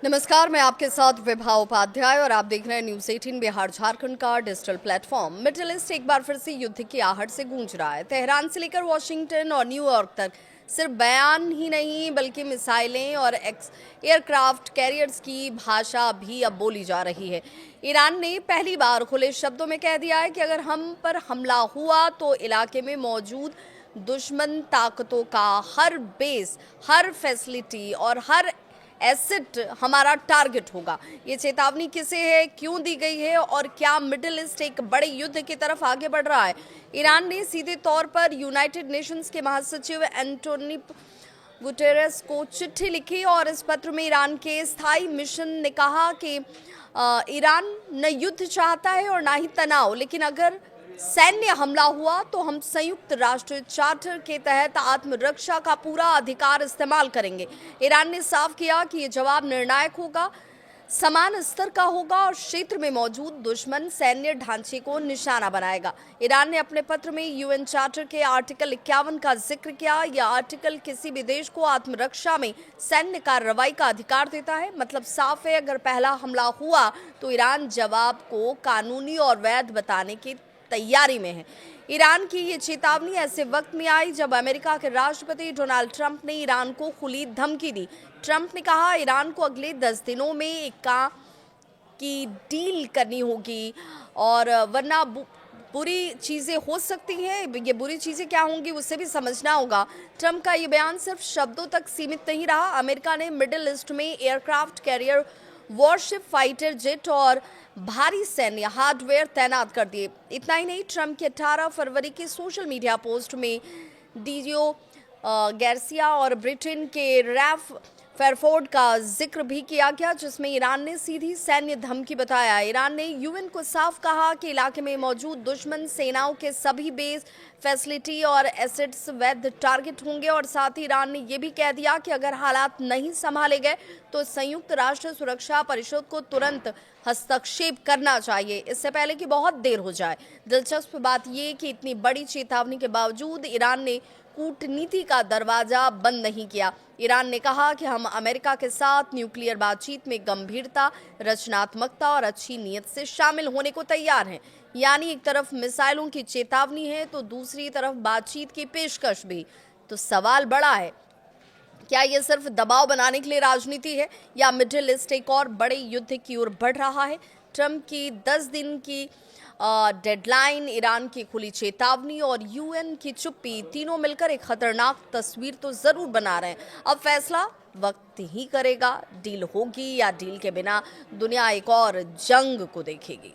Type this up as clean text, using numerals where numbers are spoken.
नमस्कार, मैं आपके साथ विभा उपाध्याय और आप देख रहे हैं न्यूज़ 18 बिहार झारखंड का डिजिटल प्लेटफॉर्म। मिडिल ईस्ट एक बार फिर से युद्ध की आहट से गूंज रहा है। तेहरान से लेकर वॉशिंगटन और न्यूयॉर्क तक सिर्फ बयान ही नहीं बल्कि मिसाइलें और एयरक्राफ्ट कैरियर्स की भाषा भी अब बोली जा रही है। ईरान ने पहली बार खुले शब्दों में कह दिया है कि अगर हम पर हमला हुआ तो इलाके में मौजूद दुश्मन ताकतों का हर बेस, हर फैसिलिटी और हर एसेट हमारा टारगेट होगा। ये चेतावनी किसे है, क्यों दी गई है और क्या मिडिल ईस्ट एक बड़े युद्ध की तरफ आगे बढ़ रहा है? ईरान ने सीधे तौर पर यूनाइटेड नेशंस के महासचिव एंटोनी गुटेरेस को चिट्ठी लिखी और इस पत्र में ईरान के स्थायी मिशन ने कहा कि ईरान न युद्ध चाहता है और ना ही तनाव, लेकिन अगर सैन्य हमला हुआ तो हम संयुक्त राष्ट्र चार्टर के तहत आत्मरक्षा का पूरा अधिकार इस्तेमाल करेंगे। ईरान ने साफ किया कि यह जवाब निर्णायक होगा, समान स्तर का होगा और क्षेत्र में मौजूद दुश्मन सैन्य ढांचे को निशाना बनाएगा। ईरान ने अपने पत्र में यूएन चार्टर के आर्टिकल 51 का जिक्र किया। यह आर्टिकल किसी भी देश को आत्मरक्षा में सैन्य कार्रवाई का अधिकार देता है। मतलब साफ है, अगर पहला हमला हुआ तो ईरान जवाब को कानूनी और वैध बताने की तैयारी में है। ईरान की ये चेतावनी ऐसे वक्त में आई जब अमेरिका के राष्ट्रपति डोनाल्ड ट्रंप ने ईरान को खुली धमकी दी। ट्रंप ने कहा ईरान को अगले 10 दिनों में एक की डील करनी होगी और वरना बुरी चीज़ें हो सकती हैं। ये बुरी चीज़ें क्या होंगी उससे भी समझना होगा। ट्रंप का ये बयान सिर्फ शब्दों तक सीमित नहीं रहा। अमेरिका ने मिडिल ईस्ट में aircraft carrier, worship, fighter jet और भारी सैन्य हार्डवेयर तैनात कर दिए। इतना ही नहीं, ट्रंप के 18 फरवरी के सोशल मीडिया पोस्ट में डीजियो गार्सिया और ब्रिटेन के रैफ फेरफोर्ड का जिक्र भी किया गया, जिसमें ईरान ने सीधी सैन्य धमकी बताया। ईरान ने यूएन को साफ कहा कि इलाके में मौजूद दुश्मन सेनाओं के सभी बेस, फैसिलिटी और एसेट्स वैध टारगेट होंगे और साथ ही ईरान ने यह भी कह दिया कि अगर हालात नहीं संभाले गए तो संयुक्त राष्ट्र सुरक्षा परिषद को तुरंत हस्तक्षेप करना चाहिए, इससे पहले कि बहुत देर हो जाए। दिलचस्प बात यह कि इतनी बड़ी चेतावनी के बावजूद ईरान ने कूटनीति का दरवाजा बंद नहीं किया। ईरान ने कहा कि हम अमेरिका के साथ न्यूक्लियर बातचीत में गंभीरता, रचनात्मकता और अच्छी नीयत से शामिल होने को तैयार हैं। यानी एक तरफ मिसाइलों की चेतावनी है तो दूसरी तरफ बातचीत की पेशकश भी। तो सवाल बड़ा है, क्या यह सिर्फ दबाव बनाने के लिए राजनीति है या मिडिल ईस्ट एक और बड़े युद्ध की ओर बढ़ रहा है? ट्रंप की 10 दिन की डेडलाइन, ईरान की खुली चेतावनी और यूएन की चुप्पी, तीनों मिलकर एक खतरनाक तस्वीर तो जरूर बना रहे हैं। अब फैसला वक्त ही करेगा, डील होगी या डील के बिना दुनिया एक और जंग को देखेगी।